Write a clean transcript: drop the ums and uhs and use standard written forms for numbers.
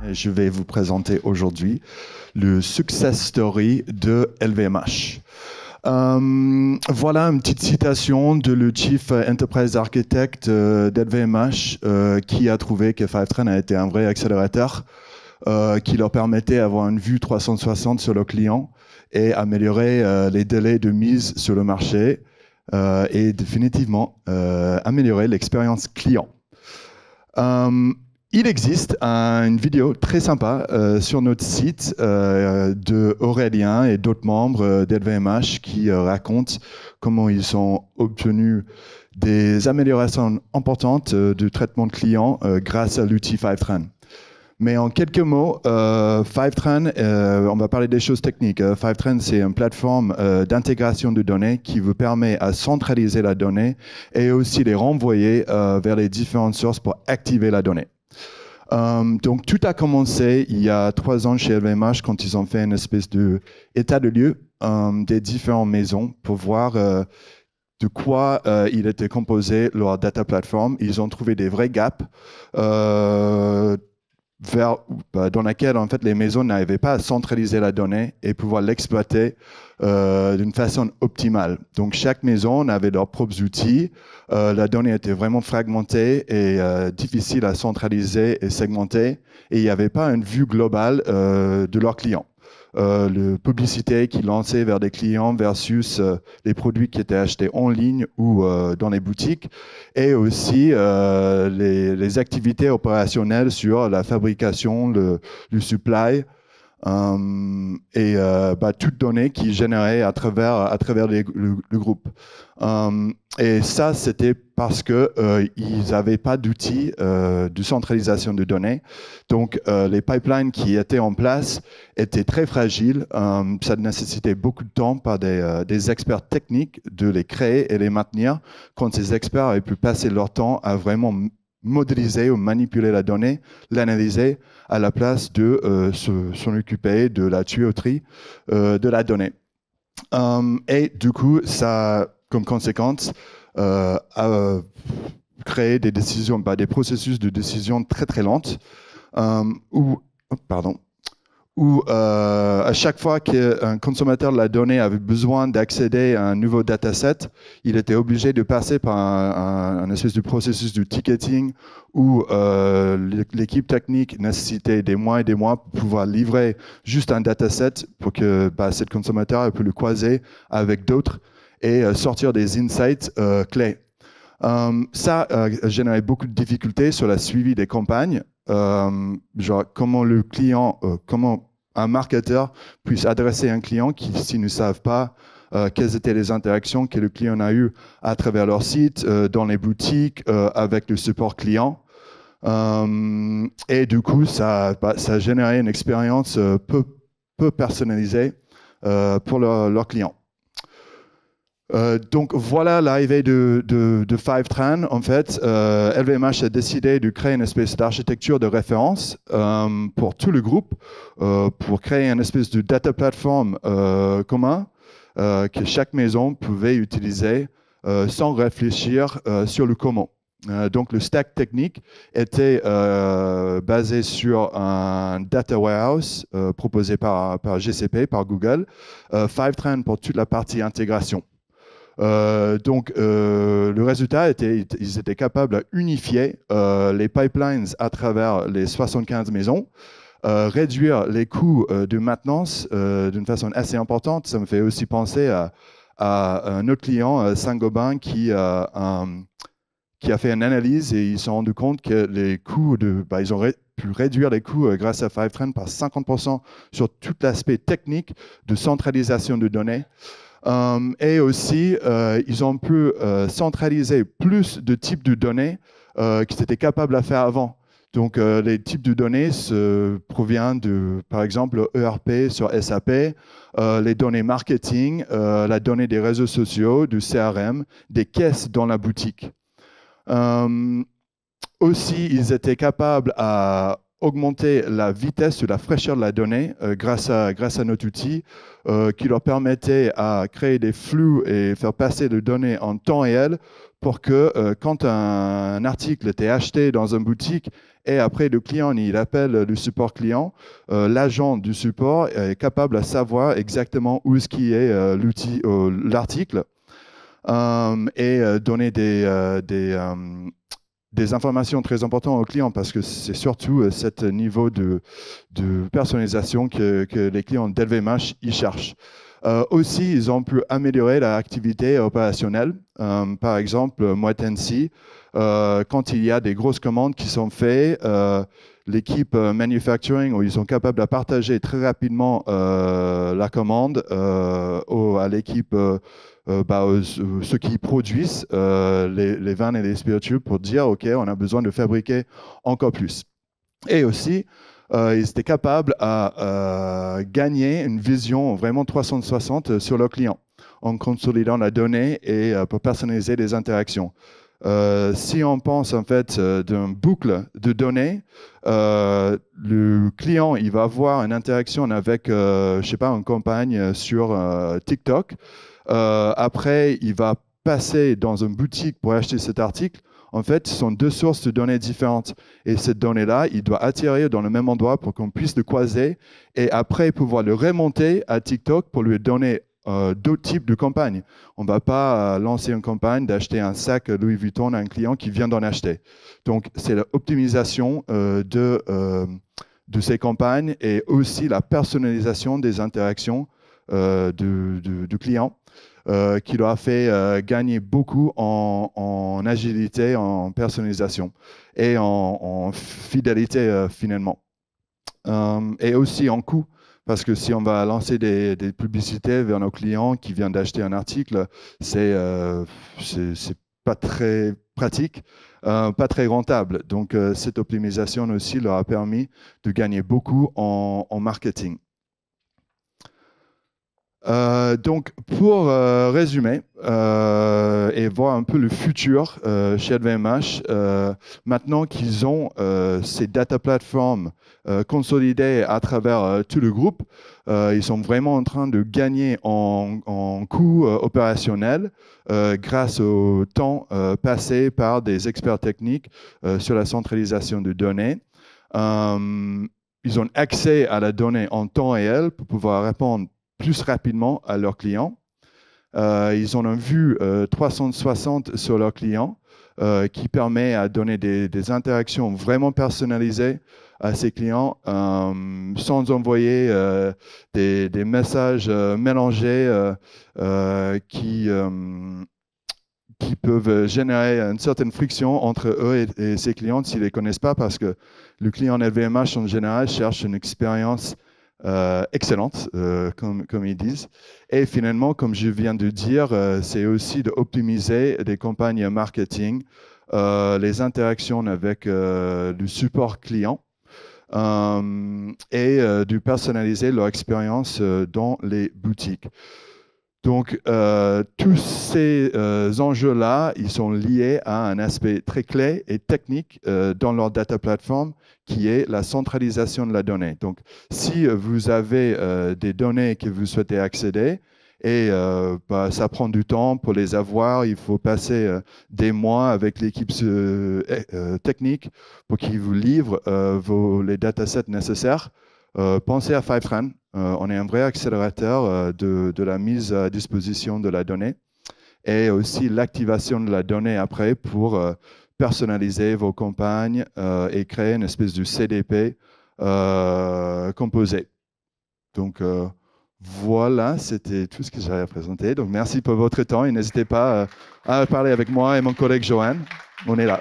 Et je vais vous présenter aujourd'hui le success story de LVMH. Voilà une petite citation de le Chief Enterprise Architect d'LVMH qui a trouvé que Fivetran a été un vrai accélérateur qui leur permettait d'avoir une vue 360 sur le client et améliorer les délais de mise sur le marché et définitivement améliorer l'expérience client. Il existe une vidéo très sympa sur notre site de Aurélien et d'autres membres d'LVMH qui racontent comment ils ont obtenu des améliorations importantes du traitement de clients grâce à l'outil Fivetran. Mais en quelques mots, Fivetran, on va parler des choses techniques. Fivetran, c'est une plateforme d'intégration de données qui vous permet à centraliser la donnée et aussi les renvoyer vers les différentes sources pour activer la donnée. Donc tout a commencé il y a 3 ans chez LVMH quand ils ont fait une espèce d'état de lieu des différentes maisons pour voir de quoi il était composé leur data platform. Ils ont trouvé des vrais gaps dans laquelle en fait les maisons n'arrivaient pas à centraliser la donnée et pouvoir l'exploiter d'une façon optimale. Donc chaque maison avait leurs propres outils, la donnée était vraiment fragmentée et difficile à centraliser et segmenter, et il n'y avait pas une vue globale de leurs clients. Le publicité qui lançait vers des clients versus les produits qui étaient achetés en ligne ou dans les boutiques, et aussi les activités opérationnelles sur la fabrication, le supply, toute donnée qui générait à travers le groupe. Et ça, c'était parce qu'ils n'avaient pas d'outils de centralisation de données. Donc, les pipelines qui étaient en place étaient très fragiles. Ça nécessitait beaucoup de temps par des experts techniques de les créer et les maintenir, quand ces experts avaient pu passer leur temps à vraiment modéliser ou manipuler la donnée, l'analyser, à la place de s'en occuper de la tuyauterie de la donnée. Et du coup, ça, comme conséquence, a créé des décisions, des processus de décision très très lentes, où à chaque fois qu'un consommateur de la donnée avait besoin d'accéder à un nouveau dataset, il était obligé de passer par un espèce de processus de ticketing où l'équipe technique nécessitait des mois et des mois pour pouvoir livrer juste un dataset pour que ce consommateur ait pu le croiser avec d'autres et sortir des insights clés. Ça a généré beaucoup de difficultés sur la suivi des campagnes, genre comment le client, comment un marketeur puisse adresser un client qui, s'ils ne savent pas quelles étaient les interactions que le client a eues à travers leur site, dans les boutiques, avec le support client. Et du coup, ça a généré une expérience peu personnalisée pour leurs clients. Donc voilà l'arrivée de Fivetran. En fait, LVMH a décidé de créer une espèce d'architecture de référence pour tout le groupe, pour créer une espèce de data platform commun que chaque maison pouvait utiliser sans réfléchir sur le comment. Donc le stack technique était basé sur un data warehouse proposé par GCP, par Google, Fivetran pour toute la partie intégration. Le résultat était, ils étaient capables d'unifier les pipelines à travers les 75 maisons, réduire les coûts de maintenance d'une façon assez importante. Ça me fait aussi penser à un autre client, Saint-Gobain, qui a fait une analyse et ils se sont rendus compte que les coûts ils ont pu réduire les coûts grâce à Fivetran par 50% sur tout l'aspect technique de centralisation de données. Et aussi, ils ont pu centraliser plus de types de données qu'ils étaient capables à faire avant. Donc, les types de données proviennent de, par exemple, ERP sur SAP, les données marketing, la donnée des réseaux sociaux, du CRM, des caisses dans la boutique. Aussi, ils étaient capables à augmenter la vitesse ou la fraîcheur de la donnée grâce à notre outil qui leur permettait à créer des flux et faire passer des données en temps réel pour que quand un article était acheté dans une boutique et après le client il appelle le support client, l'agent du support est capable de savoir exactement où est-ce qu'il est l'article et donner des informations très importantes aux clients parce que c'est surtout ce niveau de personnalisation que les clients d'LVMH y cherchent. Aussi, ils ont pu améliorer l'activité opérationnelle. Par exemple, Moitensi, quand il y a des grosses commandes qui sont faites, l'équipe manufacturing, où ils sont capables de partager très rapidement la commande à l'équipe ceux qui produisent les vins et les spiritueux pour dire OK, on a besoin de fabriquer encore plus. Et aussi, ils étaient capables à gagner une vision vraiment 360 sur leurs clients en consolidant la donnée et pour personnaliser les interactions. Si on pense en fait d'une boucle de données, le client il va avoir une interaction avec, je sais pas, une campagne sur TikTok. Après, il va passer dans une boutique pour acheter cet article. En fait, ce sont deux sources de données différentes. Et cette donnée-là, il doit atterrir dans le même endroit pour qu'on puisse le croiser et après pouvoir le remonter à TikTok pour lui donner d'autres types de campagnes. On ne va pas lancer une campagne d'acheter un sac Louis Vuitton à un client qui vient d'en acheter. Donc, c'est l'optimisation de ces campagnes et aussi la personnalisation des interactions du client. Qui leur a fait gagner beaucoup en agilité, en personnalisation et en fidélité finalement. Et aussi en coût, parce que si on va lancer des publicités vers nos clients qui viennent d'acheter un article, c'est pas très pratique, pas très rentable. Donc cette optimisation aussi leur a permis de gagner beaucoup en marketing. Donc, pour résumer et voir un peu le futur chez LVMH, maintenant qu'ils ont ces data platforms consolidées à travers tout le groupe, ils sont vraiment en train de gagner en coûts opérationnels grâce au temps passé par des experts techniques sur la centralisation de données. Ils ont accès à la donnée en temps réel pour pouvoir répondre plus rapidement à leurs clients. Ils en ont vu 360 sur leurs clients qui permet à donner des interactions vraiment personnalisées à ces clients sans envoyer des messages mélangés qui peuvent générer une certaine friction entre eux et ses clients s'ils ne les connaissent pas parce que le client LVMH en général cherche une expérience excellente, comme ils disent. Et finalement, comme je viens de dire, c'est aussi d'optimiser des campagnes marketing, les interactions avec le support client et de personnaliser leur expérience dans les boutiques. Donc, tous ces enjeux-là, ils sont liés à un aspect très clé et technique dans leur data platform, qui est la centralisation de la donnée. Donc, si vous avez des données que vous souhaitez accéder, et ça prend du temps pour les avoir, il faut passer des mois avec l'équipe technique pour qu'ils vous livrent les datasets nécessaires. Pensez à Fivetran. On est un vrai accélérateur de la mise à disposition de la donnée et aussi l'activation de la donnée après pour personnaliser vos campagnes et créer une espèce de CDP composé. Donc voilà, c'était tout ce que j'avais à présenter. Donc merci pour votre temps et n'hésitez pas à parler avec moi et mon collègue Johan. On est là.